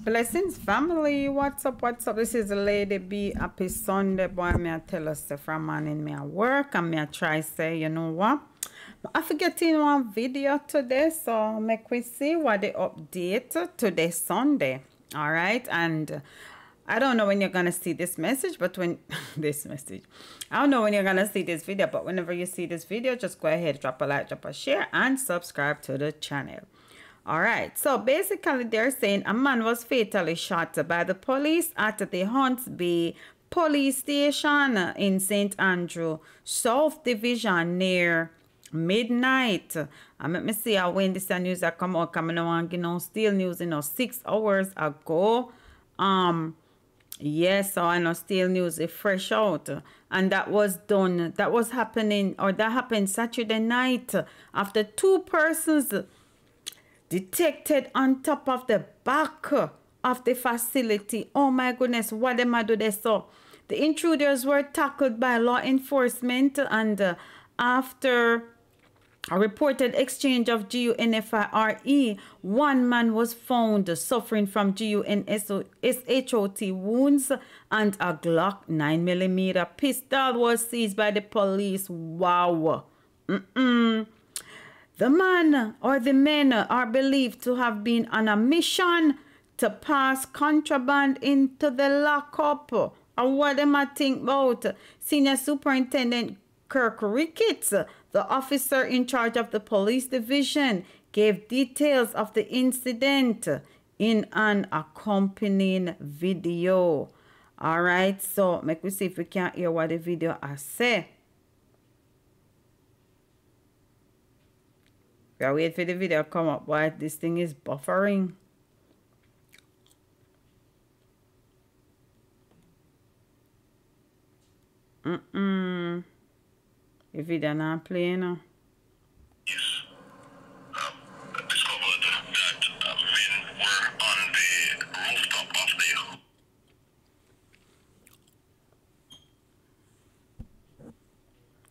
Blessings, family. What's up? What's up? This is Lady B. Happy Sunday, boy. Me I tell us from man in me at work, and me I try say, you know what? I forget in one video today, so make we see what the update today Sunday. All right, and I don't know when you're gonna see this message, but when this message, I don't know when you're gonna see this video, but whenever you see this video, just go ahead, drop a like, drop a share, and subscribe to the channel. All right, so basically they're saying a man was fatally shot by the police at the Hunts Bay police station in St. Andrew, South Division near midnight. Let me see how when this news that come out, coming on, you know, still news, you know, 6 hours ago. Yes, so I know still news is fresh out. And that was done, that was happening, or that happened Saturday night after 2 persons detected on top of the back of the facility. Oh my goodness, what am I do this? So the intruders were tackled by law enforcement, and after a reported exchange of GUNFIRE, one man was found suffering from GUNSHOT wounds, and a Glock 9mm pistol was seized by the police. Wow. The man or the men are believed to have been on a mission to pass contraband into the lockup. And what am I think about? Senior Superintendent Kirk Ricketts, the officer in charge of the police division, gave details of the incident in an accompanying video. All right, so make me see if we can hear what the video I say. I wait for the video to come up, but this thing is buffering. The video not playing now. Yes. Discovered that men were on the rooftop of the...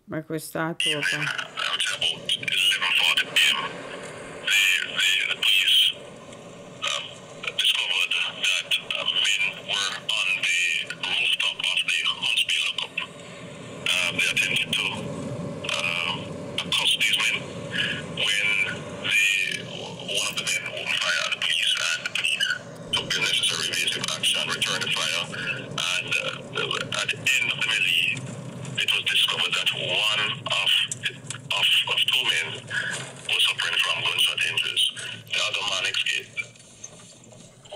Make we start over. I would say about 11:40 p.m. The police discovered that men were on the rooftop of the Huntsby lockup. They attempted to accost these men when one of the men opened fire at the police, and the police took the necessary evasive action, returned the fire, and at the end of the melee, it was discovered that one of 2 men was suffering from gunshot injuries. The other man escaped.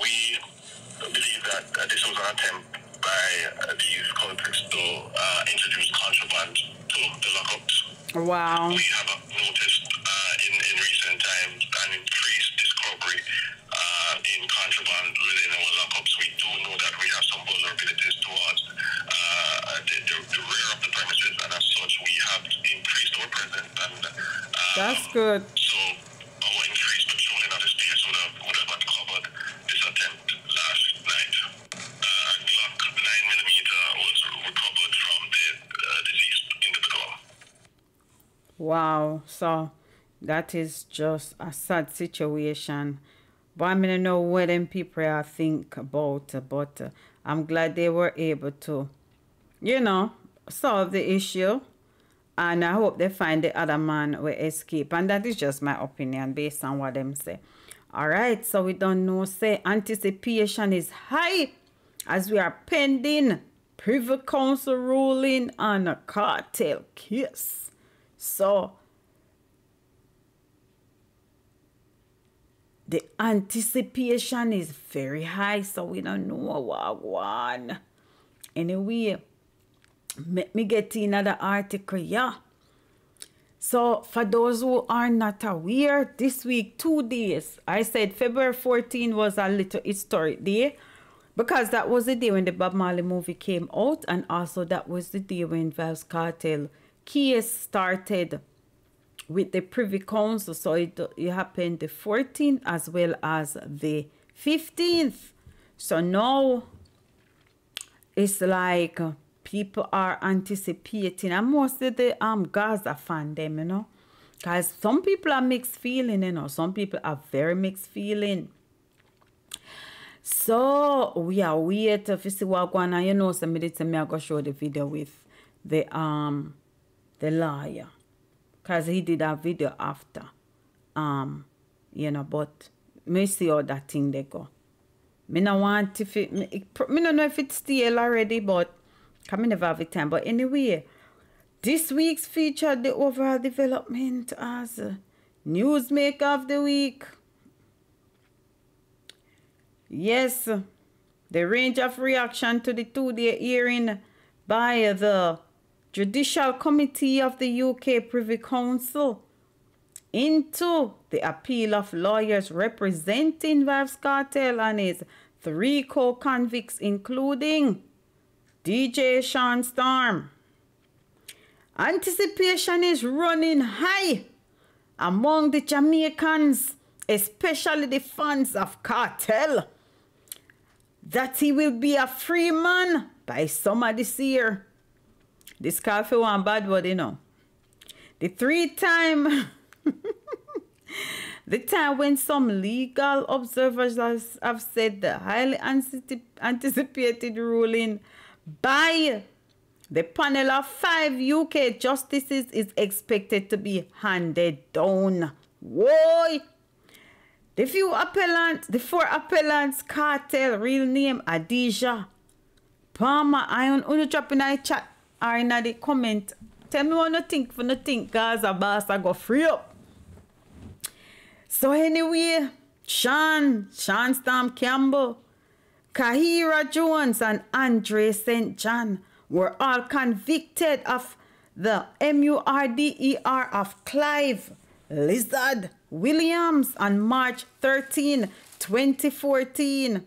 We believe that this was an attempt by these culprits to introduce contraband to the lockups. Wow. We have noticed in recent times an increased discovery in contraband within our lockups. We do know that we have some vulnerabilities towards the rear of the premises, and as such, we have increased our presence. And that's good. So our increased patrolling of the space would have uncovered this attempt last night. A Glock 9mm was recovered from the deceased individual. Wow. So that is just a sad situation. But I mean, I know what them people I think about, but I'm glad they were able to, you know, solve the issue. And I hope they find the other man will escape. And that is just my opinion based on what them say. All right, so we don't know, say anticipation is high as we are pending Privy Council ruling on a cartel case. So the anticipation is very high, so we don't know what one. Anyway, let me get another article, yeah. So for those who are not aware, this week 2 days, I said February 14 was a little historic day, because that was the day when the Bob Marley movie came out, and also that was the day when Vybz Kartel case started with the Privy Council. So it happened the 14th as well as the 15th. So now it's like people are anticipating, and most of the Gaza fan them, you know, because some people are mixed feeling, you know, some people are very mixed feeling. So we are waiting to see what going on. You know, somebody tell me I go show the video with the lawyer, cause he did a video after, you know. But me see how that thing they go. Me no want if it, me no know if it's still already, but I never have the time. But anyway, this week's featured the overall development as Newsmaker of the Week. Yes, the range of reaction to the 2-day hearing by the Judicial Committee of the UK Privy Council into the appeal of lawyers representing Vybz Kartel and his 3 co-convicts, including DJ Sean Storm. Anticipation is running high among the Jamaicans, especially the fans of Kartel, that he will be a free man by summer this year. This call for one bad word, you know. The time when some legal observers have said the highly anticipated ruling by the panel of 5 UK justices is expected to be handed down. Whoa! The 4 appellants, Kartel, real name Adija, Palmer, Iron, drop in the chat or in the comment. Tell me what you think for nothing, Gaza boss I go free up. So anyway, Sean Storm Campbell, Kahira Jones and Andre St. John were all convicted of the murder of Clive Lizard Williams on March 13, 2014.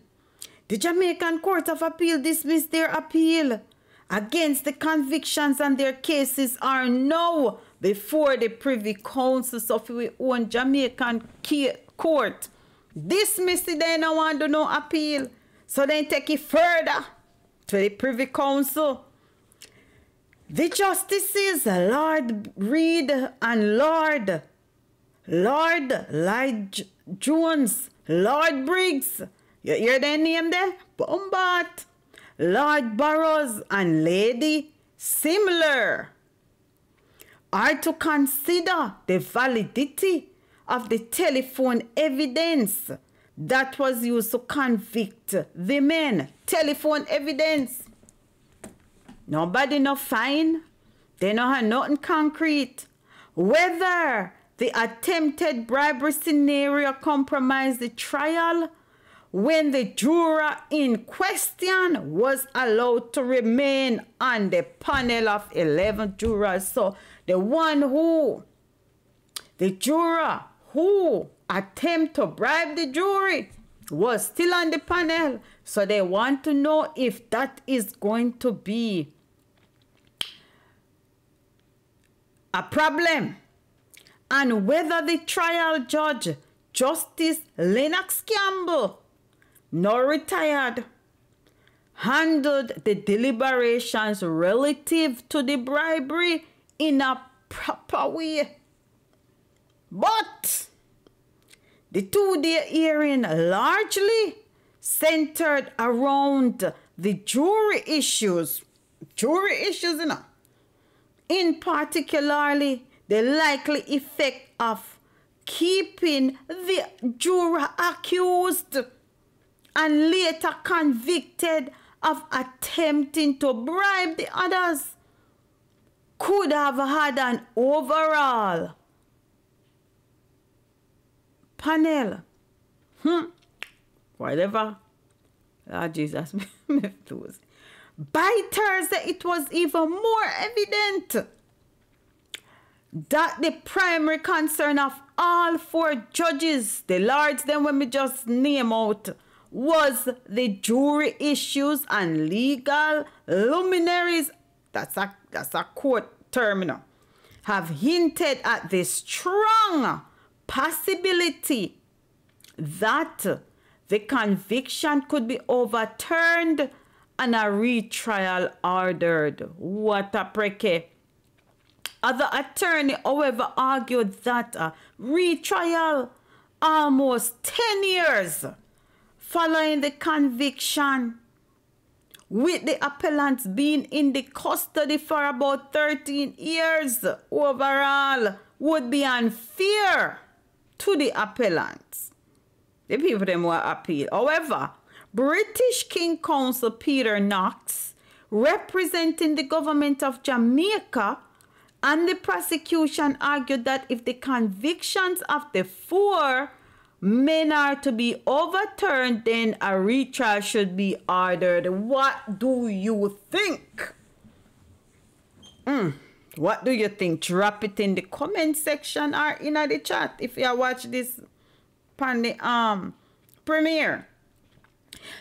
The Jamaican Court of Appeal dismissed their appeal against the convictions, and their cases are now before the Privy Council. So if we own Jamaican court dismissed it, they don't want to do no appeal. So then take it further to the Privy Council. The justices, Lord Reed and Lord Lige Jones, Lord Briggs, you hear their name there? Bombat, Lord Burrows and Lady Similar, are to consider the validity of the telephone evidence that was used to convict the men. Telephone evidence. Nobody no fine. They no have nothing concrete. Whether the attempted bribery scenario compromised the trial when the juror in question was allowed to remain on the panel of 11 jurors. So the juror who attempted to bribe the jury was still on the panel. So they want to know if that is going to be a problem, and whether the trial judge, Justice Lennox Campbell, now retired, handled the deliberations relative to the bribery in a proper way. But the 2-day hearing largely centered around the jury issues, you know. In particularly, the likely effect of keeping the juror accused and later convicted of attempting to bribe the others could have had an overall panel. Whatever. Lord Jesus. By Thursday, it was even more evident that the primary concern of all 4 judges, the lords, then when we just name out, was the jury issues and legal luminaries. That's a court term, you know, have hinted at the strong possibility that the conviction could be overturned and a retrial ordered. What a preke. Other attorney, however, argued that a retrial almost 10 years following the conviction, with the appellants being in the custody for about 13 years overall, would be unfair to the appellants. The people them will appeal. However, British King Counsel Peter Knox, representing the government of Jamaica, and the prosecution argued that if the convictions of the 4 men are to be overturned, then a retrial should be ordered. What do you think? What do you think? Drop it in the comment section or in the chat if you watch this on the premiere.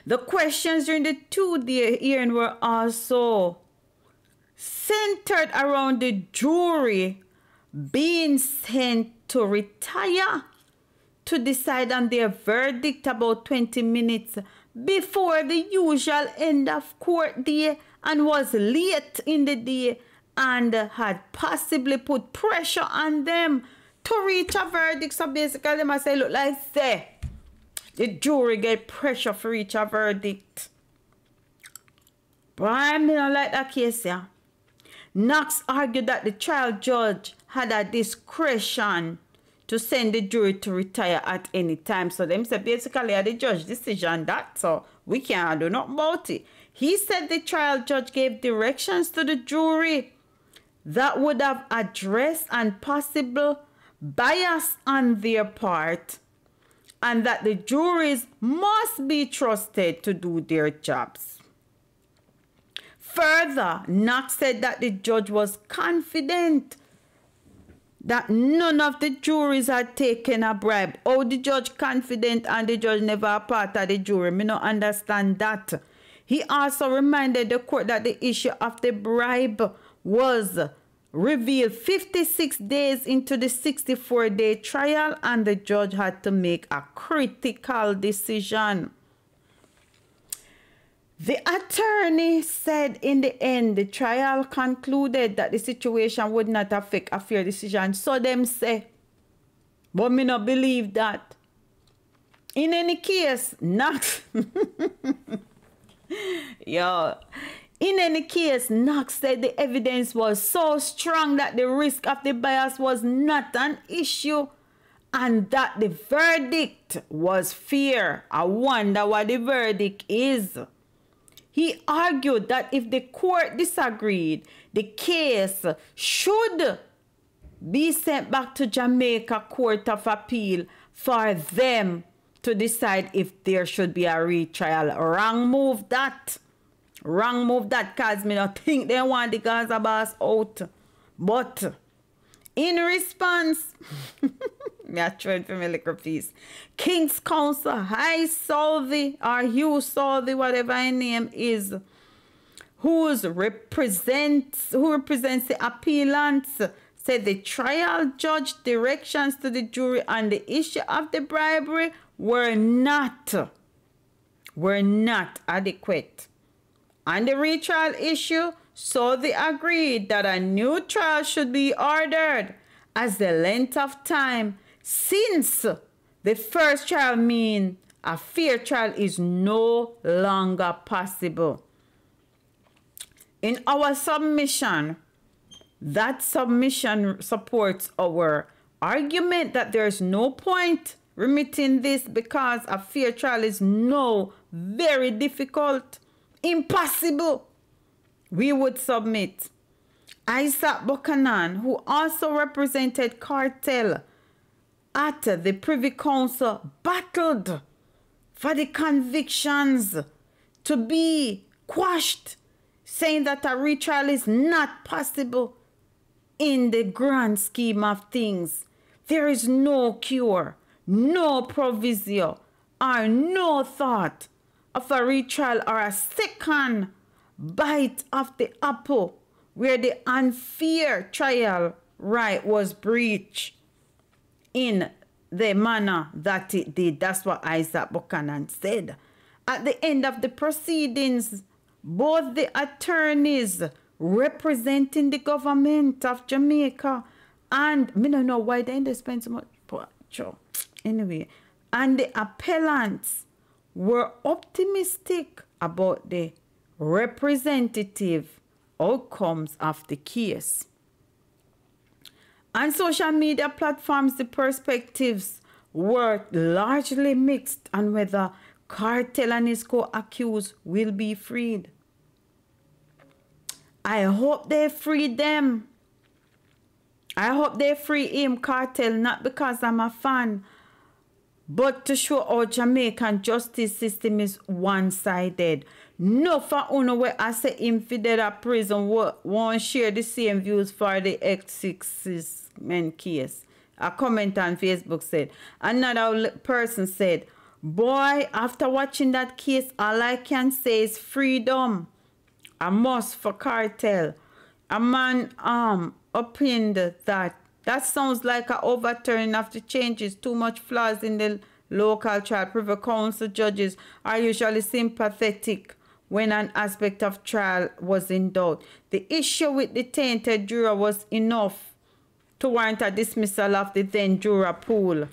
The questions during the 2-day hearing were also centered around the jury being sent to retire to decide on their verdict about 20 minutes before the usual end of court day, and was late in the day and had possibly put pressure on them to reach a verdict. So basically, they must say, look, like say, the jury get pressure for reach a verdict. But I don't like that case, yeah. Knox argued that the trial judge had a discretion to send the jury to retire at any time. So them said basically the judge decision that, so we can't do nothing about it. He said the trial judge gave directions to the jury that would have addressed and possible bias on their part, and that the juries must be trusted to do their jobs. Further, Knox said that the judge was confident that none of the juries had taken a bribe. Oh, the judge confident and the judge never a part of the jury? Me not understand that. He also reminded the court that the issue of the bribe was revealed 56 days into the 64-day trial, and the judge had to make a critical decision. The attorney said in the end, the trial concluded that the situation would not affect a fair decision. So them say, but me not believe that. In any case, Knox, in any case, Knox said the evidence was so strong that the risk of the bias was not an issue, and that the verdict was fair. I wonder what the verdict is. He argued that if the court disagreed, the case should be sent back to Jamaica Court of Appeal for them to decide if there should be a retrial. Wrong move that. Wrong move that, cause me not think they want the Gaza boss out. But in response, me a trade for my little piece. King's Counsel Hugh Solvay, whatever his name is, who represents the appellants, said the trial judge directions to the jury on the issue of the bribery were not adequate. On the retrial issue, so they agreed that a new trial should be ordered, as the length of time since the first trial mean a fair trial is no longer possible. In our submission, that submission supports our argument that there is no point remitting this because a fair trial is now very difficult, impossible. We would submit. Isaac Buchanan, who also represented Cartel at the Privy Council, battled for the convictions to be quashed, saying that a retrial is not possible in the grand scheme of things. There is no cure, no proviso, or no thought of a retrial or a second bite of the apple where the unfair trial right was breached in the manner that it did. That's what Isaac Buchanan said. At the end of the proceedings, both the attorneys representing the government of Jamaica and, I don't know why they spend so much, but sure. Anyway, and the appellants were optimistic about the representative outcomes of the case. On social media platforms, the perspectives were largely mixed on whether Cartel and his co-accused will be freed. I hope they free them. I hope they free him, Cartel, not because I'm a fan, but to show how Jamaican justice system is one-sided. No for uno where I say him for dead at prison won't share the same views for the X6 men case. A comment on Facebook said. Another person said, boy, after watching that case, all I can say is freedom. A must for Cartel. A man opined that sounds like an overturning of the changes. Too much flaws in the local trial. Privy council judges are usually sympathetic when an aspect of trial was in doubt. The issue with the tainted juror was enough to warrant a dismissal of the then juror pool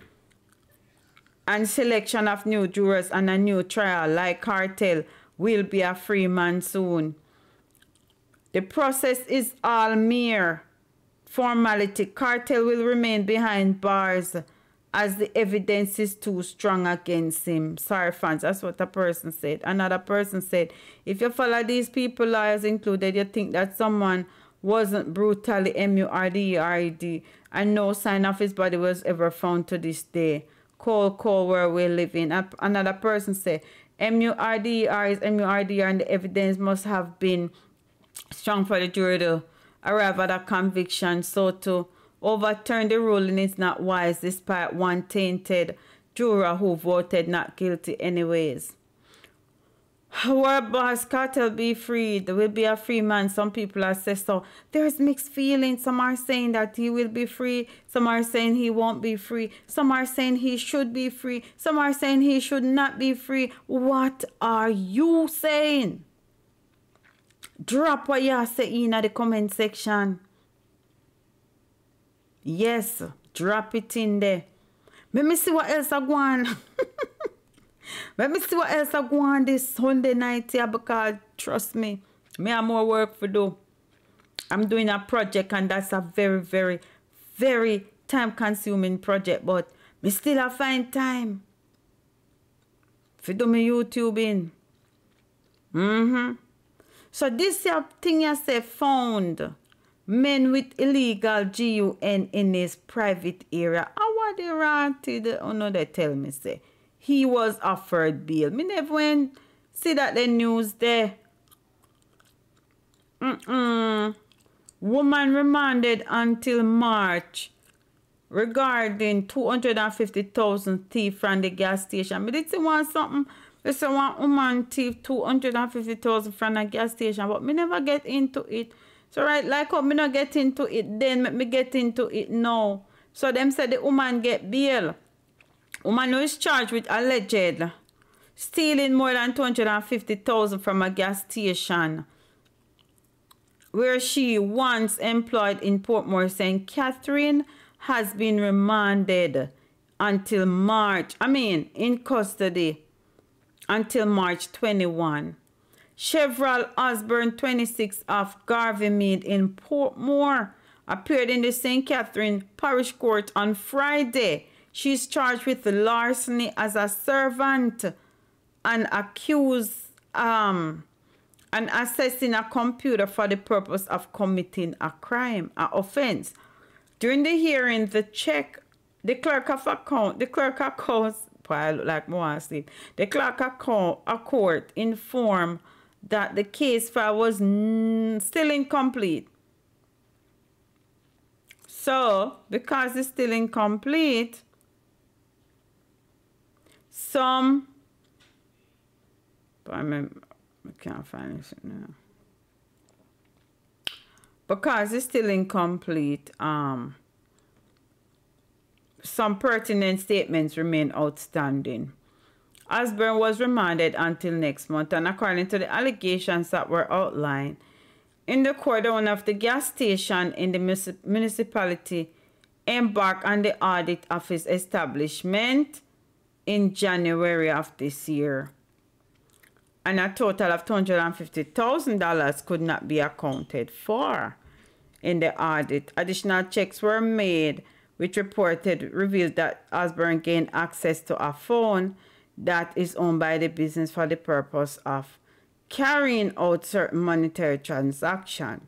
and selection of new jurors and a new trial. Like Cartel will be a free man soon. The process is all mere formality. Cartel will remain behind bars as the evidence is too strong against him. Sorry, fans. That's what a person said. Another person said, if you follow these people, lawyers included, you think that someone wasn't brutally murdered and no sign of his body was ever found to this day. Cold where we live in. Another person said, MURDER is MURDER and the evidence must have been strong for the jury to arrive at a conviction. So to overturn the ruling is not wise, despite one tainted juror who voted not guilty anyways. Our boss Cartel be freed, will be a free man. Some people are saying so. There's mixed feelings. Some are saying that he will be free. Some are saying he won't be free. Some are saying he should be free. Some are saying he should not be free. What are you saying? Drop what you say in the comment section. Yes, drop it in there. Let me see what else I want. Let me see what else I want this Sunday night here, because trust me, I have more work to do. I'm doing a project and that's a very, very, very time-consuming project, but me still I find time to do my YouTubing. So this thing I say found men with illegal GUN in his private area. How are they ranted? Oh no, they tell me say he was offered bail. Me never went see that the news there. Woman remanded until March regarding 250,000 thief from the gas station. Me did say want something. They say one woman thief 250,000 from a gas station, but me never get into it. So right, like how me not get into it then, make me get into it now. So them said the woman get bail. Woman who is charged with alleged stealing more than 250,000 from a gas station where she once employed in Portmore St. Catherine has been remanded until in custody until March 21. Chevral Osborne, 26 of Garvey Mead in Portmore, appeared in the St. Catherine Parish Court on Friday. She is charged with larceny as a servant and accused and accessing a computer for the purpose of committing a crime, an offense. During the hearing, the clerk of court informed that the case file was still incomplete. So, because it's still incomplete, I can't find it now. Because it's still incomplete, some pertinent statements remain outstanding. Osborne was remanded until next month, and according to the allegations that were outlined in the court, the owner of the gas station in the municipality embarked on the audit of his establishment in January of this year. And a total of $250,000 could not be accounted for in the audit. Additional checks were made, which revealed that Osborne gained access to a phone that is owned by the business for the purpose of carrying out certain monetary transactions.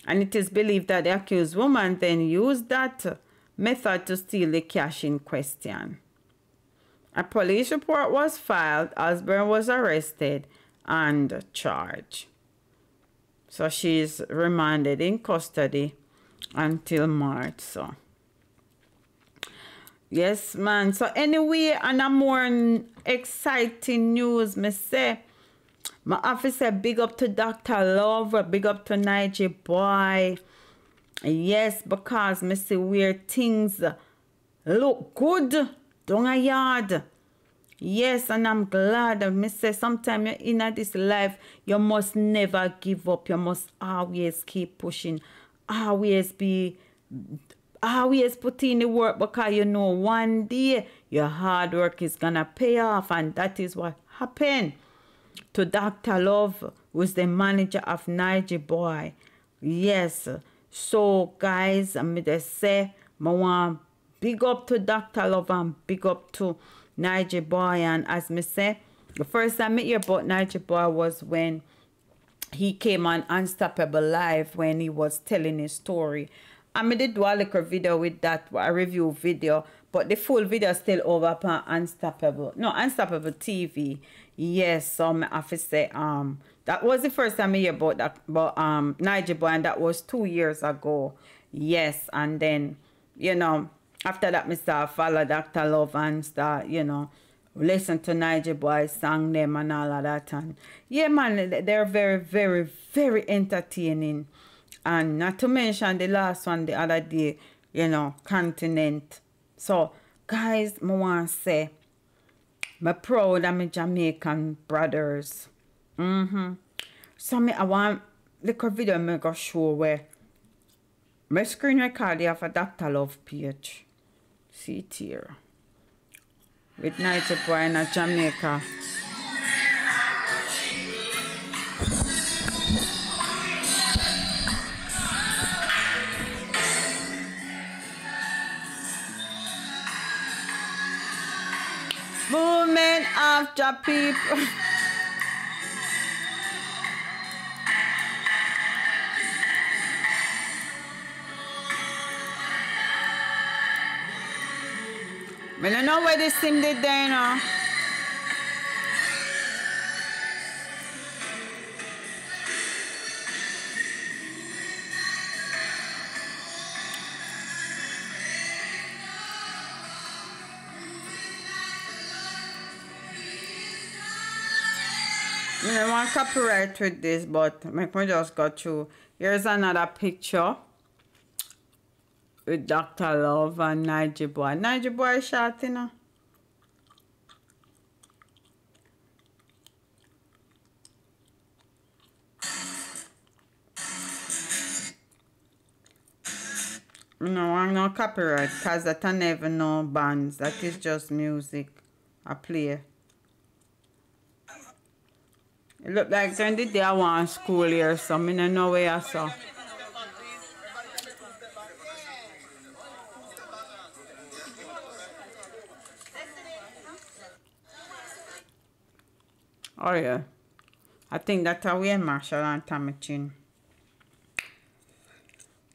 And it is believed that the accused woman then used that method to steal the cash in question. A police report was filed. Osborne was arrested and charged. So she's remanded in custody until March. So yes, man. So anyway, on a more exciting news, me say, my officer, big up to Dr. Love, big up to Nigel Boy. Yes, because me see where things look good down a yard. Yes, and I'm glad. Me say sometimes in this life, you must never give up. You must always keep pushing. Always put in the work, because you know one day your hard work is gonna pay off, and that is what happened to Dr. Love, who's the manager of Nigel Boy. Yes. So guys, I'm gonna say, I want big up to Dr. Love and big up to Nigel Boy. And as me say, the first time I hear about Nigel Boy was when he came on Unstoppable Live, when he was telling his story. I did do a little video with that, a review video, but the full video is still over upon Unstoppable TV. Yes, so I have to say, that was the first time I hear about that, but Nigel Boy, and that was 2 years ago. Yes, and then, you know, after that, I start follow Dr. Love and start, you know, listen to Nigel Boy, sang them and all of that. And yeah, man, they're very, very, very entertaining. And not to mention the last one the other day, you know, Continent. So, guys, I want to say, I'm proud of my Jamaican brothers. So, I want the video I go show where my screen record of a Dr. Love page. See it here. With Nigel Boy in Jamaica. Movement after people. I don't know where this thing did there, you know. I don't want copyright with this, but make me just go through. Here's another picture with Dr. Love and Nigel Boy. Nigel Boy shot, you know. No, I'm not copyright, because that I never know bands. That is just music I play. It look like during the day I want school here, so I don't know where I saw. Oh yeah. I think that's how we Marshall and Tommy Chin.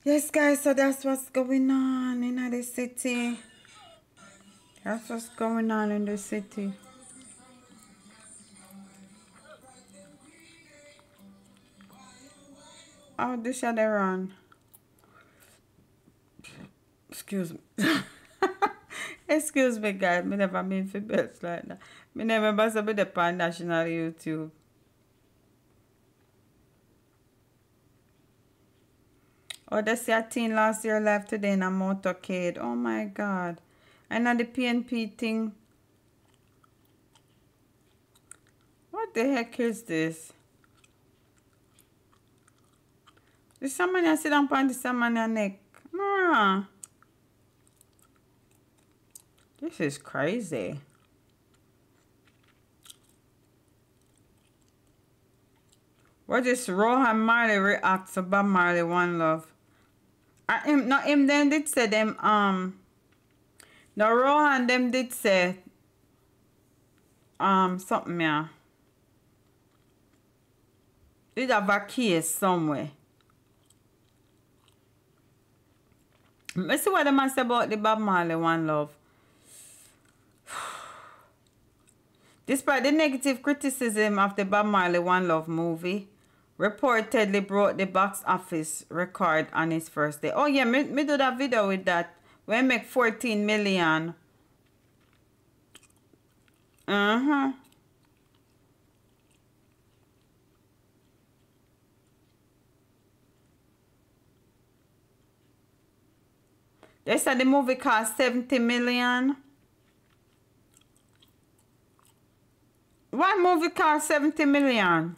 Yes, guys, so that's what's going on in the city. That's what's going on in the city. Oh, this shall they run. Excuse me. Excuse me, guys. Me never been for best like that. Me never must be the pan national YouTube. Oh, they say a teen lost their life today in a motorcade. Oh my God. And on the PNP thing. What the heck is this? There's someone that sit down on this someone's neck. Nah. This is crazy. What is Rohan Marley reacts to Bob Marley One Love? Not him then did say them no Rohan them did say something yeah. Did have a case somewhere. Let's see what they must say about the Bob Marley One Love. Despite the negative criticism of the Bob Marley One Love movie, reportedly broke the box office record on its first day. Oh yeah, me do that video with that. We make 14 million. They said the movie cost 70 million. One movie cost 70 million?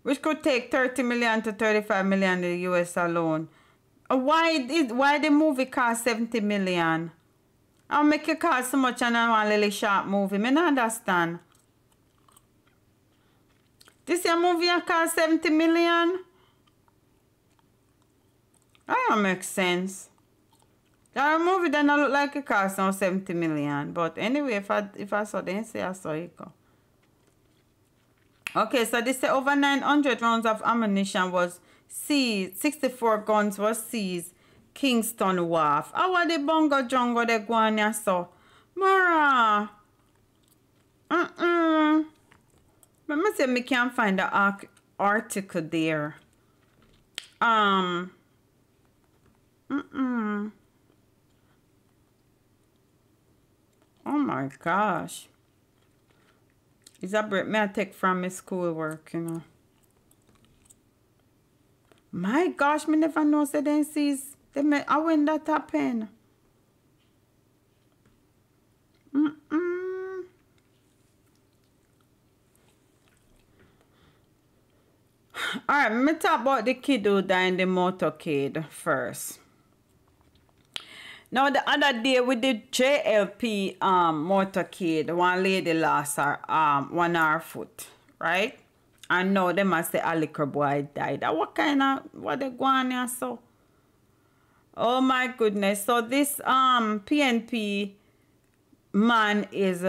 Which could take 30 million to 35 million in the US alone. Why the movie cost 70 million? I'll make it cost so much on one little short movie. I don't understand. This your movie cost 70 million? That don't make sense. That movie doesn't look like it cost no 70 million. But anyway, if I saw then say I saw it go. Okay, so they say over 900 rounds of ammunition was seized. 64 guns were seized. Kingston Wharf. How are the bongo jungle they go on here so? Mara. Let me see if I can find the article there. Oh my gosh. It's a break me I take from my schoolwork, you know. My gosh, me never know say they sees how when that happen. Alright, let me talk about the kid who died in the motorcade first. Now the other day we did JLP motorcade, one lady lost her one of her foot, right? And now they must say a liquor boy died. What kind of what they go on here so? Oh my goodness. So this PNP man is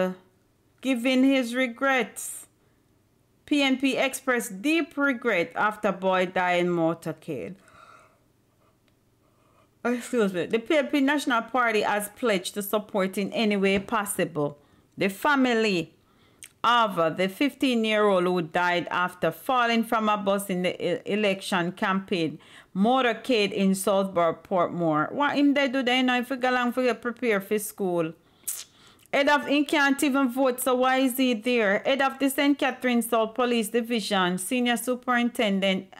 giving his regrets. PNP expressed deep regret after boy died in motorcade. Excuse me. The PNP National Party has pledged to support in any way possible the family of the 15-year-old who died after falling from a bus in the election campaign motorcade in Southborough, Portmore. What him they do they know if you go along for prepare for school? Head of he can't even vote, so why is he there? Head of the St. Catherine South Police Division, Senior Superintendent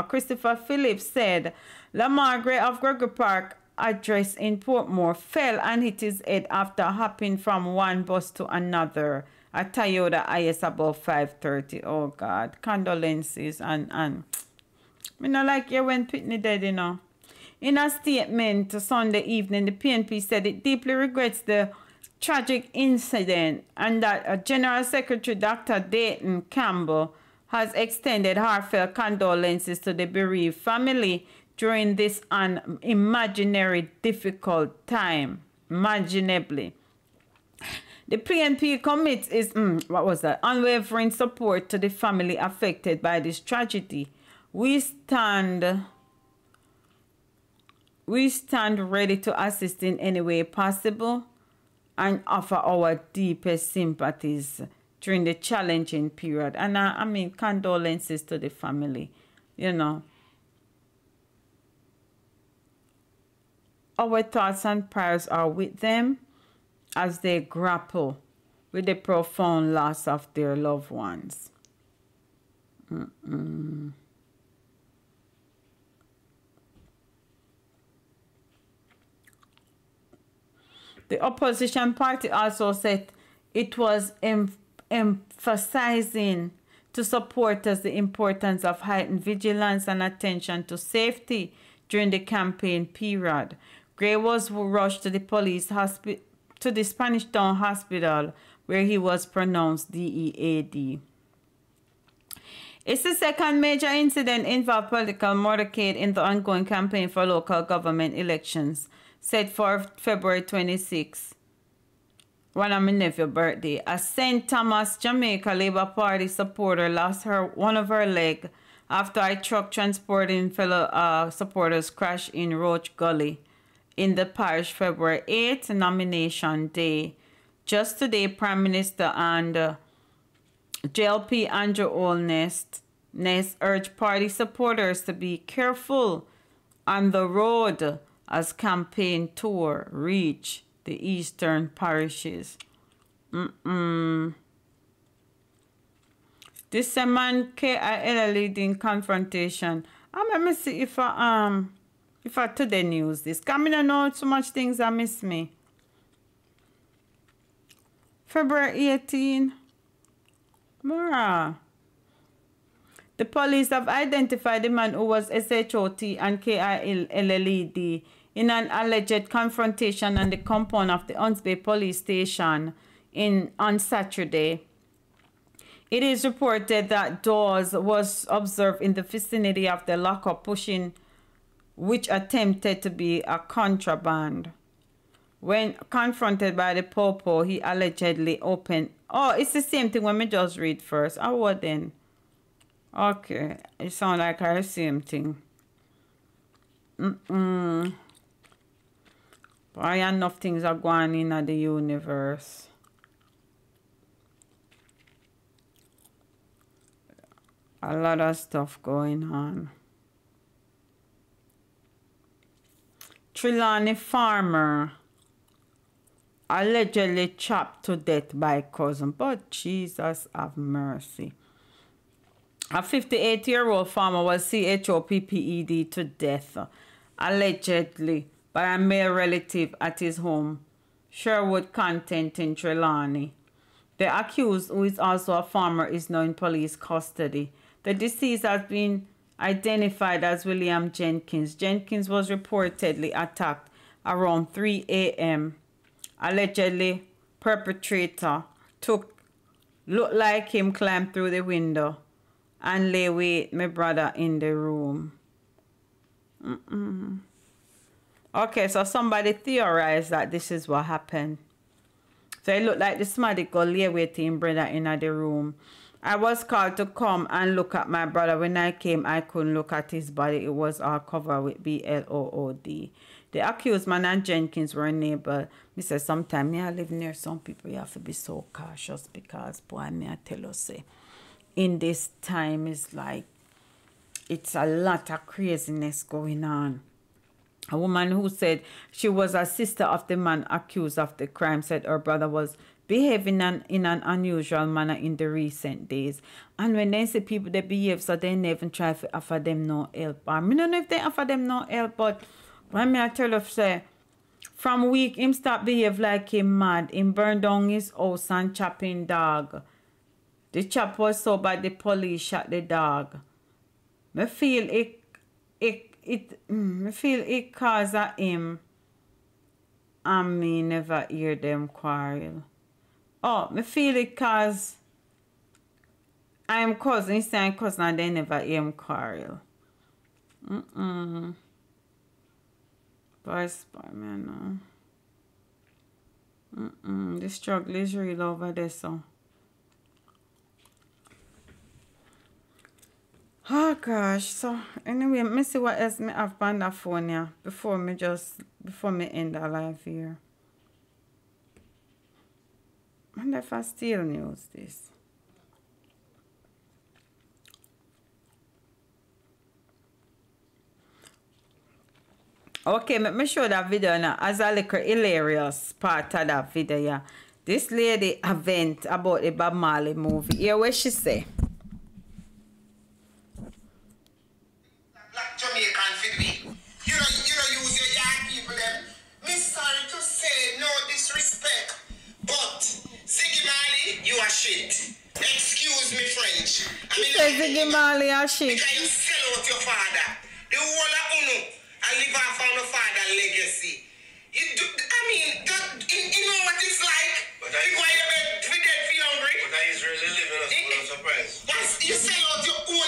Christopher Phillips said Lamar Gray of Gregory Park address in Portmore fell and hit his head after hopping from one bus to another. A Toyota IS about 5:30. Oh God, condolences and me not like you when Pitney dead, you know. In a statement Sunday evening, the PNP said it deeply regrets the tragic incident and that General Secretary Dr. Dayton Campbell has extended heartfelt condolences to the bereaved family during this unimaginary difficult time. Imaginably. The PNP commits its unwavering support to the family affected by this tragedy. We stand ready to assist in any way possible and offer our deepest sympathies during the challenging period. And I mean, condolences to the family, you know. Our thoughts and prayers are with them as they grapple with the profound loss of their loved ones. The opposition party also said it was emphasizing to supporters the importance of heightened vigilance and attention to safety during the campaign period. Gray was rushed to the Spanish Town Hospital, where he was pronounced DEAD. It's the second major incident involving political motorcade in the ongoing campaign for local government elections, set for February 26. One of my nephew's birthday. A St. Thomas, Jamaica Labour Party supporter lost one of her leg after a truck transporting fellow supporters crashed in Roach Gully in the parish February 8th, nomination day. Just today, Prime Minister and JLP Andrew Holness urged party supporters to be careful on the road as campaign tour reach the eastern parishes. This a man KIL leading confrontation. Let me see if I today news this. Come in, I know so much things I miss me. February 18. Mara. The police have identified the man who was SHOT and KIL LLED in an alleged confrontation on the compound of the Hunts Bay police station on Saturday. It is reported that Dawes was observed in the vicinity of the lockup pushing which attempted to be a contraband. When confronted by the popo, he allegedly opened... Oh, it's the same thing when me just read first. Oh, what then? Okay, it sounds like the same thing. Why enough things are going in the universe? A lot of stuff going on. Trelawney farmer allegedly chopped to death by cousin, but Jesus have mercy. A 58-year-old farmer was CHOPPED to death, allegedly by a male relative at his home, Sherwood Content in Trelawney. The accused, who is also a farmer, is now in police custody. The deceased has been identified as William Jenkins. Jenkins was reportedly attacked around 3 a.m. Allegedly, perpetrator looked like him climbed through the window and lay with my brother in the room. Okay, so somebody theorized that this is what happened. So it looked like the somebody go lay with him brother in the room. I was called to come and look at my brother. When I came, I couldn't look at his body. It was all covered with blood. The accused man and Jenkins were neighbors. Me say sometimes me I live near some people, you have to be so cautious because boy, me I tell you say, in this time is like it's a lot of craziness going on. A woman who said she was a sister of the man accused of the crime said her brother was behaving in an unusual manner in the recent days. And when they say people they behave, so they never try to offer them no help. I don't know if they offer them no help, but when me I tell you say, from week him start behave like him mad. Him burn down his house and chopping dog. The chop was so bad the police shot the dog. Me feel it cause of him and me never hear them quarrel. Oh, me feel it cause I'm cousin, he's saying cousin and they never hear him quarrel. Boys, man, no. The struggle is real over there, so. Oh gosh, so anyway, let me see what else me have on the phone here before me end the live here. I wonder if I still news this. Okay, let me show that video now as a little hilarious part of that video, yeah. This lady event about the Bob Marley movie. Hear what she say. Black Jamaican for me. You know, use your young people them. Me sorry to say no disrespect, but Ziggy Marley, you are shit. Excuse me French. I mean, Ziggy Marley are shit. Because you sell out your father. The whole of Uno. And live off on the father legacy. You do, I mean, you know what it's like? But you go in bed, we dead, feel hungry. But I is really living us for a surprise. Yes, you sell out your own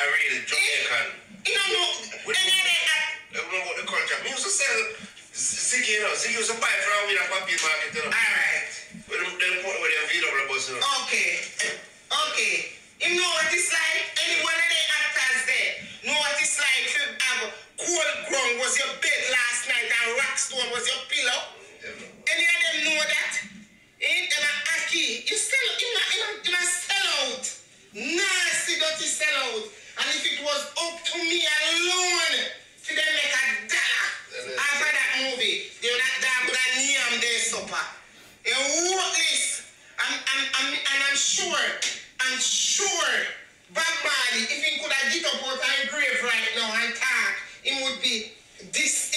a real Jamaican. You don't know. I don't know what the culture. Me used to sell Ziggy, you know. Ziggy used to buy from with a papi market, you know. Alright. Then put with their VW bus, you know. Okay. You know what it's like? Any one of the actors there know what it's like to have cold ground was your bed last night and rockstone was your pillow? Any of them know that? Ain't them a aki? You sell out. Nasty, dirty sell out. And if it was up to me alone, to them make $1 after that movie, they would have put a yam their supper. You want this? And I'm sure, Bob Marley, if he could have get up out of the grave right now and talk, it would be this,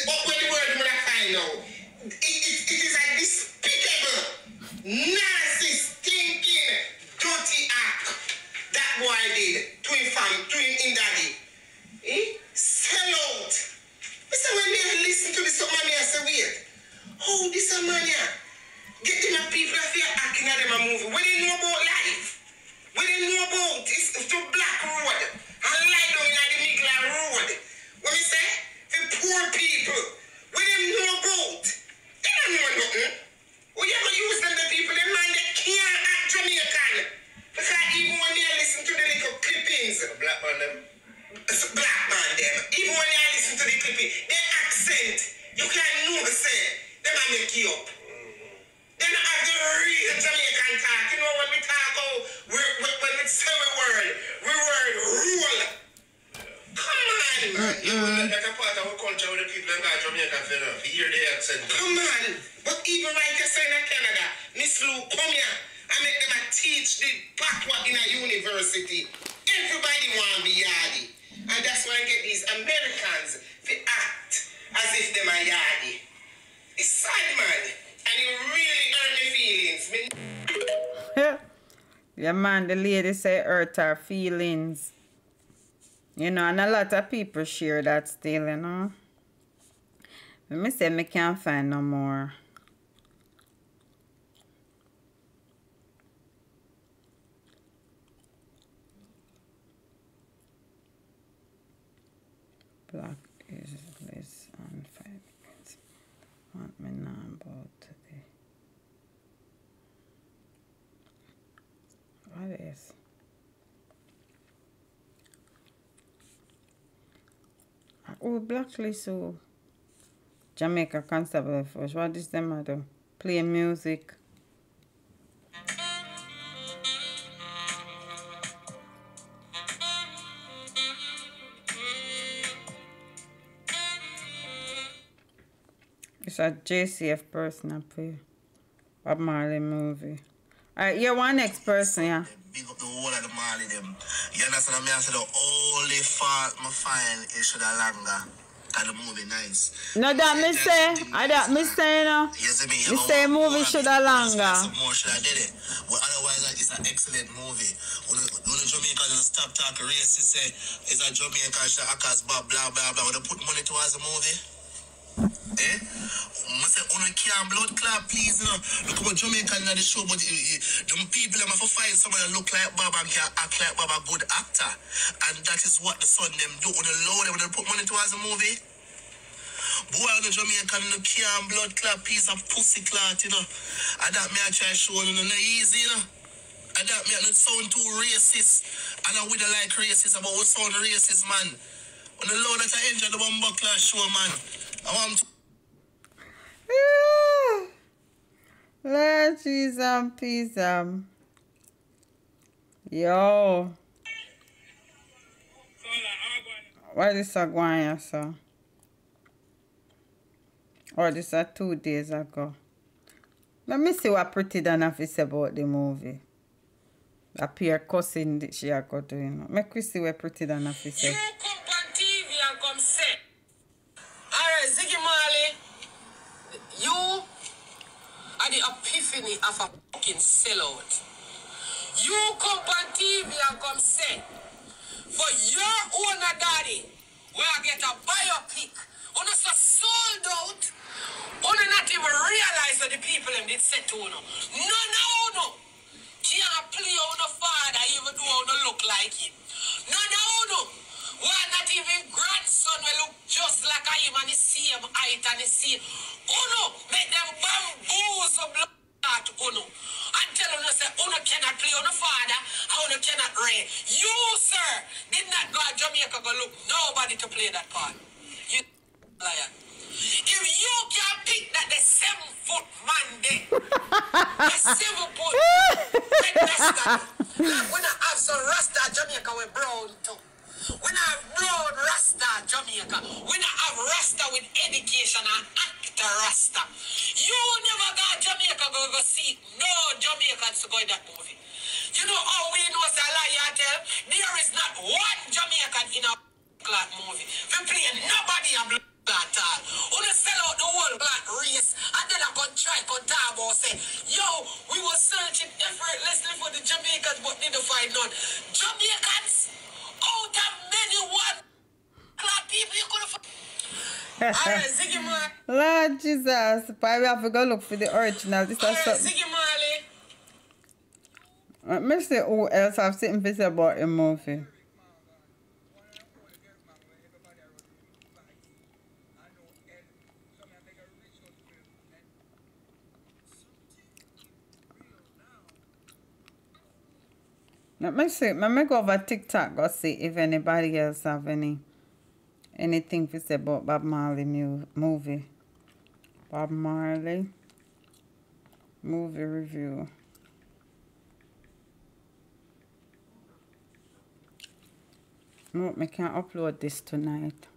but when the word would have find out. It is a despicable, nasty, stinking, dirty act that boy did to him in daddy. Sell out. Listen, when they listen to this, man, I say, wait. Oh, this a man here. Get them a people that are acting at them a movie. What they know about life? What they know about is to Black Road. And lie down in the middle of road. What me say? The poor people. What they know about? They don't know nothing. Well, you ever use them, the people, them man, they can't act Jamaican. Because even when they listen to the little clippings, black man them. Even when they listen to the clipping, their accent, you can't know, say, they might make you up. They don't have the real Jamaican talk. You know when we talk about, when we say we word rule. Come on, man. That's a part of our culture with the people that got Jamaican feel. Hear the accent. Come on. But even right here in Canada, Miss Lou, come here. I make them teach the backward in a university. Everybody want to be yardy. And that's why I get these Americans to act as if them are yardy. It's sad, man. And it really hurt my feelings. Yeah, man, the lady say hurt her feelings. You know, and a lot of people share that still, you know. Let me say me can't find no more. Black is less than 5 minutes. What me know about today? What is? Oh, blacklist. So Jamaica Constable Force. What is them do? Play music. It's a JCF person up here. A Marley movie. Alright, you're one next person, yeah. Big up the whole of the Marley them. You understand me? I said the only fault I find is should have longer. And the movie nice. No, that me say. I that me say, you know. Yes, me say movie should have longer. More should have did it. But otherwise, like, it's an excellent movie. When the Jamaicans stop talking racist, say it's a Jamaican should act blah blah blah blah. When they put money towards the movie. I say, can't blood clot, please, you know. Look about Jamaican in the show, but the people them have to find someone that look like Bob and can act like Bob, a good actor. And that is what the son them do. When they load them, when they put money towards the movie. Boy, on the Jamaican, you can't blood clot, piece of pussy clot, you know. And that me I try showing you, no easy, you know. And that me not sound too racist. And I would like racist, but we sound racist, man. When the load that I enjoy the bumbo class show, man. I want to. Lord Jesus and peace. Yo. What is a going so? Or this is 2 days ago. Let me see what Pretty Donna say about the movie. A peer cousin she a go to, you know. Make we see what Pretty Donna say. You come on TV and come say. Alright, Ziggy Marley. You are the epiphany of a fucking sellout. You come on TV and come say, for your owner daddy, where I get a biopic, on us sold out, on not even realize that the people them did say to you. No. Can't play on the father even though you look like him. No, no. Why not even grandson will look just like him and the same height and the same. Uno, make them bamboozle blood Uno. And tell Uno, say, Uno cannot play on the father, and Uno cannot reign. You, sir, did not go to Jamaica go look nobody to play that part. You liar. If you can pick that the 7-foot man there, the 7-foot, like when I have some Rasta Jamaica with brown too. When I have brown Rasta Jamaica, when I have Rasta with education and actor Rasta, you never got Jamaica go see no Jamaicans to go in that movie. You know how we know say lie tell? There is not one Jamaican in a black movie. We play nobody a black at all. Who sell out the whole black race and then I go try to talk about say, yo, we were searching effortlessly for the Jamaicans but didn't find none. Jamaicans out of many one black people you could have Alright, Ziggy Marley. Lord Jesus, probably have to go look for the original. This is something. Ziggy Marley. Let me see who else I've seen this about the movie. Let me see. Let me go over TikTok go see if anybody else have anything to say about Bob Marley movie. Bob Marley movie review. No, I can't upload this tonight.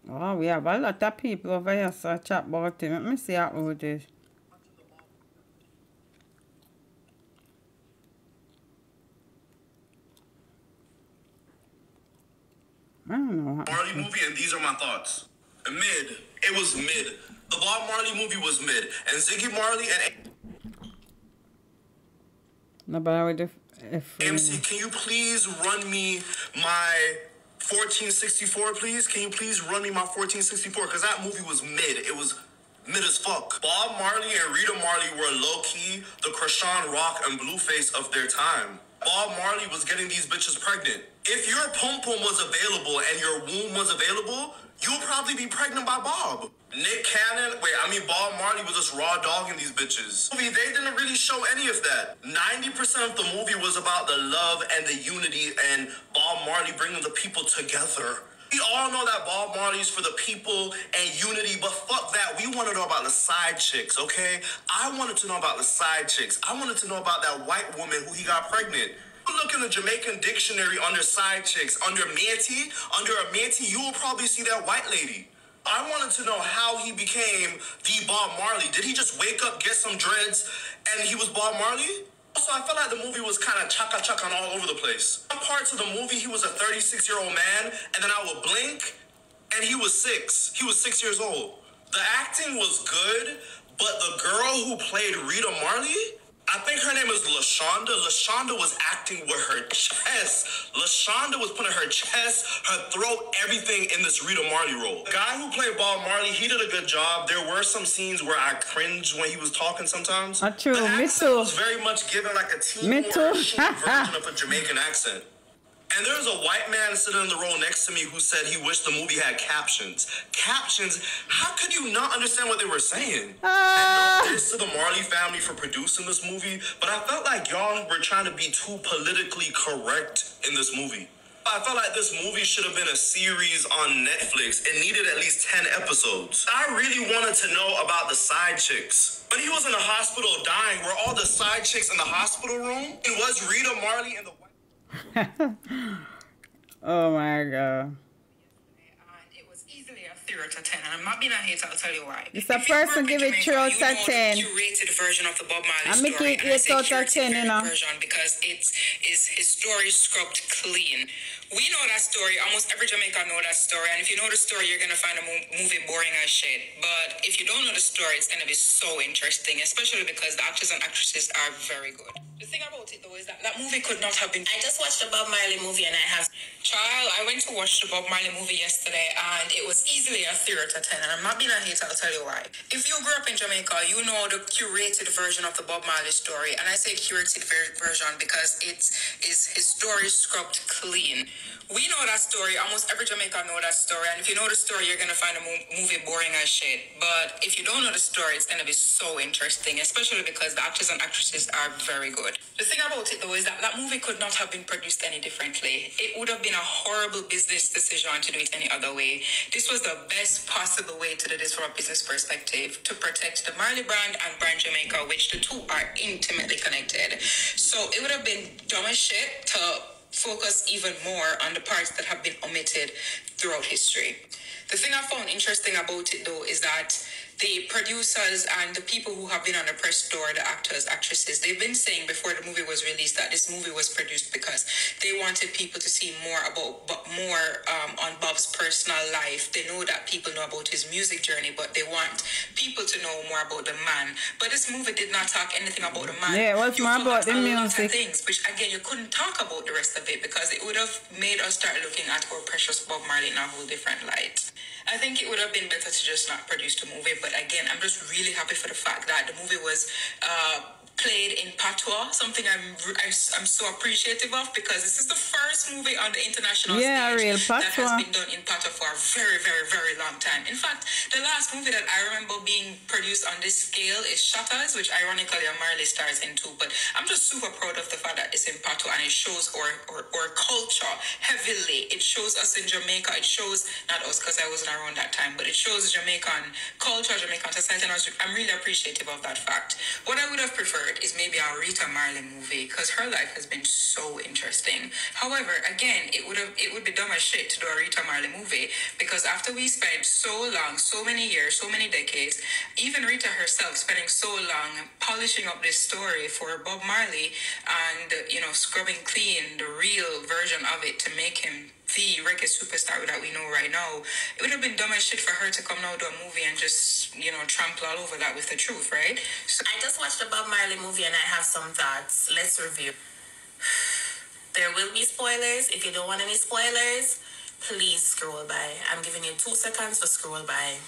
Oh, we have a lot of people over here so chat about it. Let me see how old it is. I don't know. Marley movie, and these are my thoughts. Mid. It was mid. The Bob Marley movie was mid. And Ziggy Marley and Nobody with the MC, can you please run me my 1464, please? Can you please run me my 1464? Because that movie was mid. It was mid as fuck. Bob Marley and Rita Marley were low-key the Krishan Rock and Blueface of their time. Bob Marley was getting these bitches pregnant. If your pom-pom was available and your womb was available, you'll probably be pregnant by Bob. Nick Cannon, Bob Marley was just raw dogging these bitches. They didn't really show any of that. 90% of the movie was about the love and the unity and Bob Marley bringing the people together. We all know that Bob Marley's for the people and unity, but fuck that. We want to know about the side chicks, okay? I wanted to know about the side chicks. I wanted to know about that white woman who he got pregnant. Look in the Jamaican dictionary under side chicks. Under a Manti, you will probably see that white lady. I wanted to know how he became the Bob Marley. Did he just wake up, get some dreads, and he was Bob Marley? Also, I felt like the movie was kind of chaka-chaka all over the place. Some parts of the movie, he was a 36-year-old man, and then I would blink, and he was 6. He was 6 years old. The acting was good, but the girl who played Rita Marley, I think her name is LaShonda. LaShonda was acting with her chest. LaShonda was putting her chest, her throat, everything in this Rita Marley role. The guy who played Bob Marley, he did a good job. There were some scenes where I cringed when he was talking sometimes. True, the me accent too. was very much given like a teen Me too. version of a Jamaican accent. And there was a white man sitting in the row next to me who said he wished the movie had captions. Captions? How could you not understand what they were saying? And no diss to the Marley family for producing this movie, but I felt like y'all were trying to be too politically correct in this movie. I felt like this movie should have been a series on Netflix. It needed at least 10 episodes. I really wanted to know about the side chicks. When he was in the hospital dying, were all the side chicks in the hospital room? And was Rita Marley in the... Oh my God. It was easily a 0 to 10, and I'm not being a hater, I'll tell you why. It's a person give it 0 out of 10. You rated version of the Bob Marley I make story, it and I 8 say out of 10, you know. version because it's his story scrubbed clean. We know that story. Almost every Jamaican know that story. And if you know the story, you're going to find a movie boring as shit. But if you don't know the story, it's going to be so interesting, especially because the actors and actresses are very good. The thing about it, though, is that that movie could not have been... I just watched the Bob Marley movie and I have... Child, I went to watch the Bob Marley movie yesterday and it was easy easily a 3 out of 10, and I'm not being a hater, I'll tell you why. If you grew up in Jamaica, you know the curated version of the Bob Marley story, and I say curated version because his story scrubbed clean. We know that story. Almost every Jamaican know that story. And if you know the story, you're going to find a movie boring as shit. But if you don't know the story, it's going to be so interesting, especially because the actors and actresses are very good. The thing about it, though, is that that movie could not have been produced any differently. It would have been a horrible business decision to do it any other way. This was the best possible way to do this from a business perspective, to protect the Marley brand and brand Jamaica, which the two are intimately connected. So it would have been dumb as shit to focus even more on the parts that have been omitted throughout history. The thing I found interesting about it, though, is that the producers and the people who have been on the press tour, the actors, actresses, they've been saying before the movie was released that this movie was produced because they wanted people to see more on Bob's personal life. They know that people know about his music journey, but they want people to know more about the man. But this movie did not talk anything about the man. Yeah, what's more about the music? Things, which again, you couldn't talk about the rest of it because it would have made us start looking at our precious Bob Marley in a whole different light. I think it would have been better to just not produce the movie, but again, I'm just really happy for the fact that the movie was played in patois, something I'm so appreciative of, because this is the first movie on the international stage real that has patois. been done in patois for a very, very, very long time. In fact, the last movie that I remember being produced on this scale is Shutters, which ironically Marley stars in too, but I'm just super proud of the fact that it's in patois and it shows our culture heavily. It shows us in Jamaica. It shows, not us because I wasn't around that time, but it shows Jamaican culture, Jamaican society, and I'm really appreciative of that fact. What I would have preferred is maybe a Rita Marley movie, because her life has been so interesting. However, again, it would be dumb as shit to do a Rita Marley movie, because after we spent so long, so many years, so many decades, even Rita herself spending so long polishing up this story for Bob Marley and, scrubbing clean the real version of it to make him the reggae superstar that we know right now, it would have been dumb as shit for her to come now to a movie and just, trample all over that with the truth, right? So I just watched the Bob Marley movie and I have some thoughts. Let's review. There will be spoilers. If you don't want any spoilers, please scroll by. I'm giving you 2 seconds to scroll by.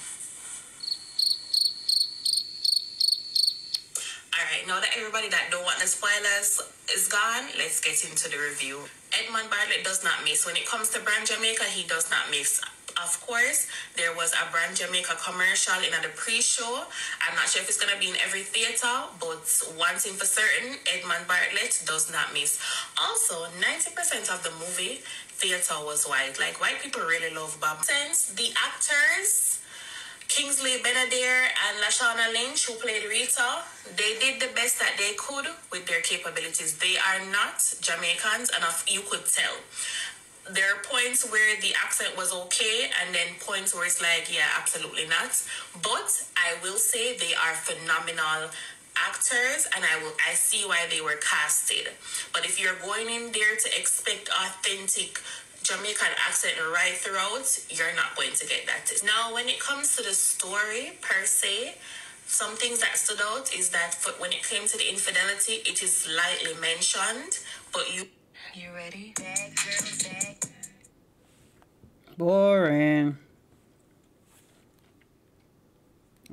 Alright, now that everybody that don't want the spoilers is gone, let's get into the review. Edmund Bartlett does not miss. When it comes to Brand Jamaica, he does not miss. Of course, there was a Brand Jamaica commercial in the pre-show. I'm not sure if it's going to be in every theater, but one thing for certain, Edmund Bartlett does not miss. Also, 90% of the movie theater was white. Like, white people really love Bob. Since the actors, Kingsley Benadere and Lashana Lynch, who played Rita, they did the best that they could with their capabilities. They are not Jamaicans, and you could tell. There are points where the accent was okay, and then points where it's like, yeah, absolutely not. But I will say they are phenomenal actors, and I see why they were casted. But if you're going in there to expect authentic Jamaican accent right throughout, you're not going to get that. Now, when it comes to the story per se, some things that stood out is that when it came to the infidelity, it is lightly mentioned, but you ready? Boring.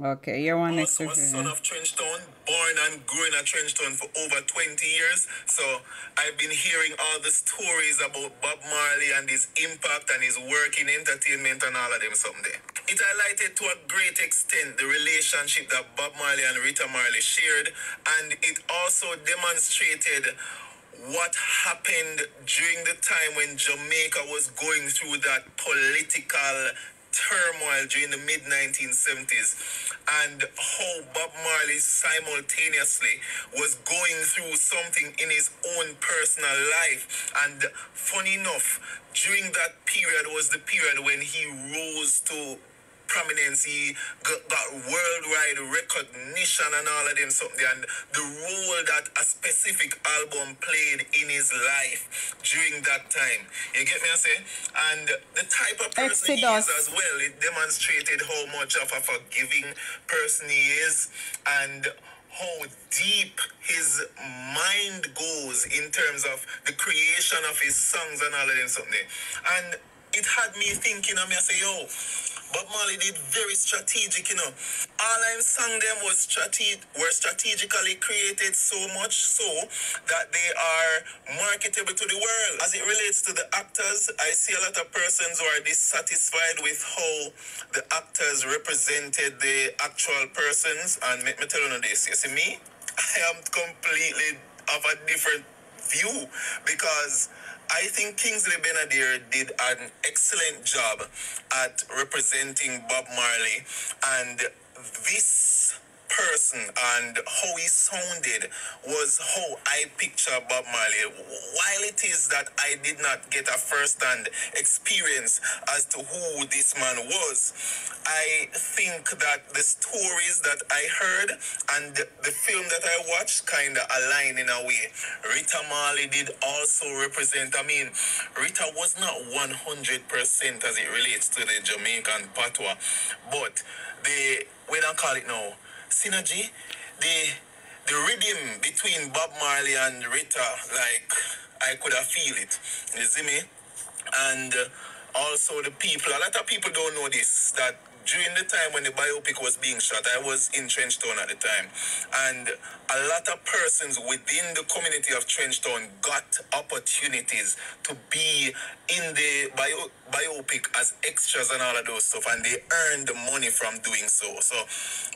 Okay, you're one next Also a son of Trenchtown, born and grew in a Trenchtown for over 20 years. So I've been hearing all the stories about Bob Marley and his impact and his work in entertainment and all of them someday. It highlighted to a great extent the relationship that Bob Marley and Rita Marley shared, and it also demonstrated what happened during the time when Jamaica was going through that political turmoil during the mid-1970s, and how Bob Marley simultaneously was going through something in his own personal life. And funny enough, during that period was the period when he rose to prominence. He got worldwide recognition and all of them something, and the role that a specific album played in his life during that time. You get me, I say? And the type of person he is as well, it demonstrated how much of a forgiving person he is, and how deep his mind goes in terms of the creation of his songs and all of them something. And it had me thinking, I say, yo, Bob Marley did very strategic, you know. All I'm sang them was strategically created so much so that they are marketable to the world. As it relates to the actors, I see a lot of persons who are dissatisfied with how the actors represented the actual persons. And let me tell you this, you see me? I am completely of a different view because I think Kingsley Benadir did an excellent job at representing Bob Marley, and this person and how he sounded was how I picture Bob Marley. While it is that I did not get a first-hand experience as to who this man was, I think that the stories that I heard and the film that I watched kind of align in a way. Rita Marley did also represent, I mean, Rita was not 100% as it relates to the Jamaican patois, but we don't call it now, synergy, the rhythm between Bob Marley and Rita, like, I could have feel it, you see me? And also the people, a lot of people don't know this, that during the time when the biopic was being shot, I was in Trenchtown at the time, and a lot of persons within the community of Trenchtown got opportunities to be in the biopic as extras and all of those stuff, and they earned the money from doing so. So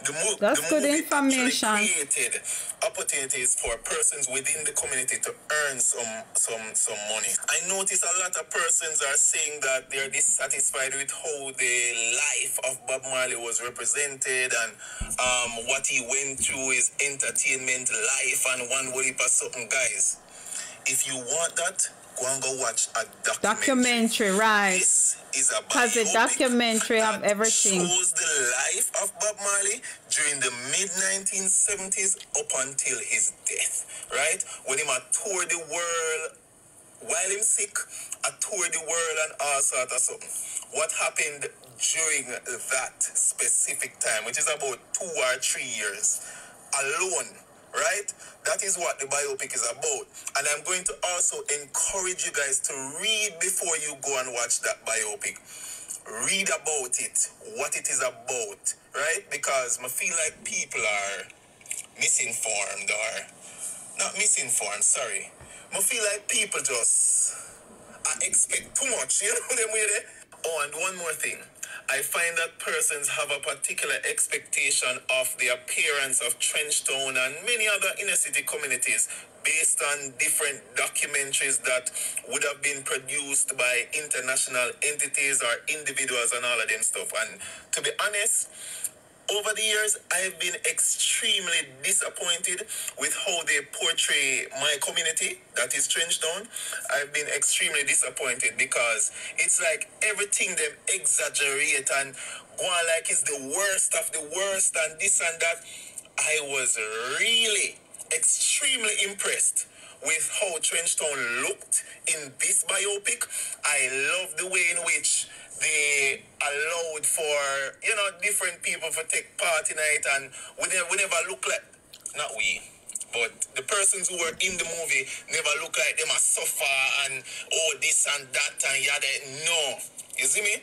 the good movie information. actually created opportunities for persons within the community to earn some money. I notice a lot of persons are saying that they're dissatisfied with how the life of Bob Marley was represented and what he went through, his entertainment life and one whole heap of something. Guys, if you want that, go and go watch a documentary. Right? This is a Because the documentary have everything. Shows the life of Bob Marley during the mid-1970s up until his death, right? When he toured the world while him sick, I toured the world and all sorts of something. What happened during that specific time, which is about 2 or 3 years alone, right? That is what the biopic is about. And I'm going to also encourage you guys to read before you go and watch that biopic. Read about it, what it is about, right? Because I feel like people are misinformed, or not misinformed, sorry. I feel like people just expect too much, you know them with it? Oh, and one more thing. I find that persons have a particular expectation of the appearance of Trenchtown and many other inner city communities based on different documentaries that would have been produced by international entities or individuals and all of them stuff. And to be honest, over the years, I've been extremely disappointed with how they portray my community, that is Trenchtown. I've been extremely disappointed because it's like everything them exaggerate and go on like it's the worst of the worst and this and that. I was really extremely impressed with how Trenchtown looked in this biopic. I love the way in which they allowed for, you know, different people to take part in it, and we never look like, not we, but the persons who were in the movie never look like them a suffer and oh this and that and yada. No, you see me?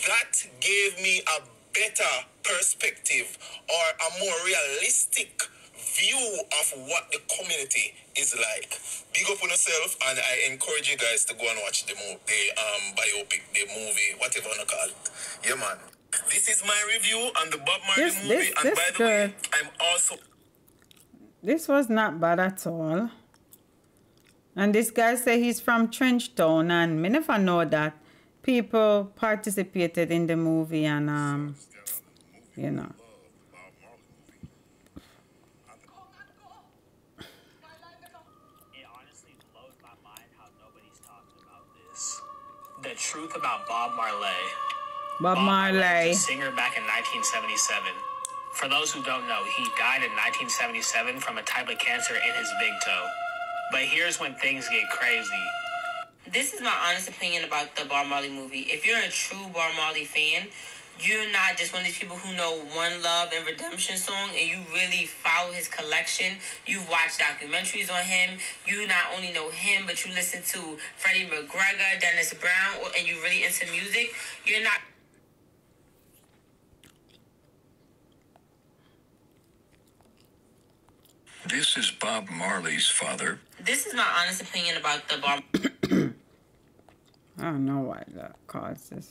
That gave me a better perspective or a more realistic view of what the community is like. Big up on yourself, and I encourage you guys to go and watch the biopic, the movie, whatever you call it. Yeah, man. This is my review on the Bob Marley movie, and by the way, I'm also... This was not bad at all. And this guy say he's from Trenchtown, and me never know that people participated in the movie, and you know. The truth about Bob Marley. Bob Marley was a singer back in 1977. For those who don't know, he died in 1977 from a type of cancer in his big toe. But here's when things get crazy. This is my honest opinion about the Bob Marley movie. If you're a true Bob Marley fan, you're not just one of these people who know One Love and Redemption song and you really follow his collection. You've watched documentaries on him. You not only know him, but you listen to Freddie McGregor, Dennis Brown, and you really into music. You're not... This is Bob Marley's father. This is my honest opinion about the Bob. I don't know why that causes.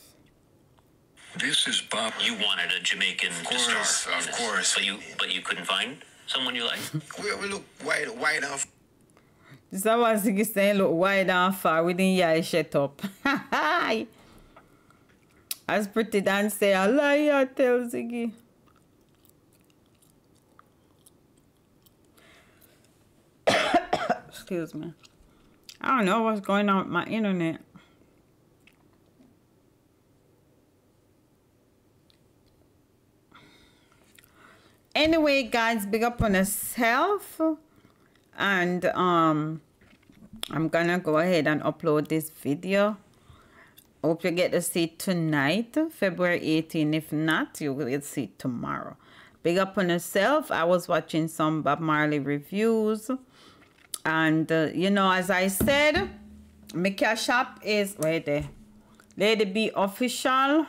This is Bob. You wanted a Jamaican to star. Of course. But you couldn't find someone you like. We look white off. This is what Ziggy saying, look wide and far within your shut up. As pretty Dan say, I lie, I tell Ziggy. Excuse me. I don't know what's going on with my internet. Anyway, guys, big up on yourself. And I'm gonna go ahead and upload this video. Hope you get to see it tonight, February 18. If not, you will see it tomorrow. Big up on yourself. I was watching some Bob Marley reviews. And, you know, as I said, my cashapp is, wait there, Ladybeofficial.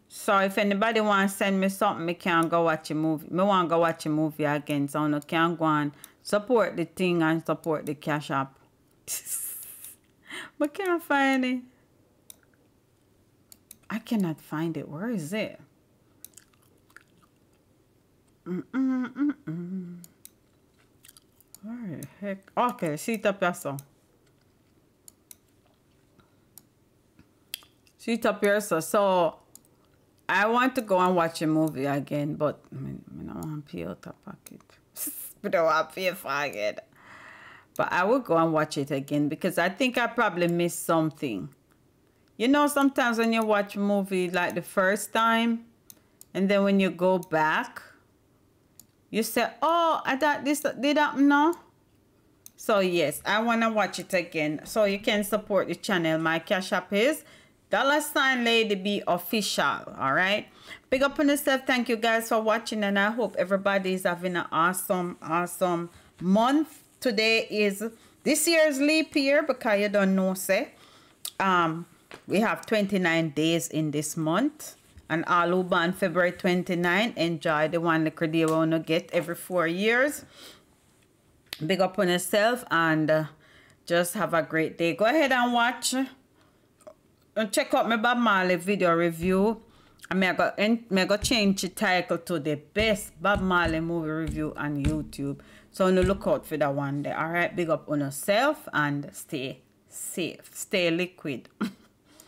So if anybody wants to send me something, I can go watch a movie. I want to go watch a movie again. So I can go and support the thing and support the cashapp. But can't find it. I cannot find it. Where is it? Where the heck? Okay, see it up here, so. See it up here, so I want to go and watch a movie again, but I don't want to pay out of pocket. I don't want to pay for it. But I will go and watch it again because I think I probably missed something. You know, sometimes when you watch a movie like the first time, and then when you go back, you say, oh, I thought this did happen now. So yes, I want to watch it again. So you can support the channel. My cash app is $Ladybeofficial. All right. Big up on yourself. Thank you guys for watching. And I hope everybody is having an awesome month. Today is this year's leap year because you don't know, say. We have 29 days in this month. And all who born February 29, enjoy the one little day we want to get every 4 years. Big up on yourself and just have a great day. Go ahead and watch and check out my Bob Marley video review. I'm going to change the title to the best Bob Marley movie review on YouTube. So look out for that one there. All right, big up on yourself and stay safe. Stay liquid.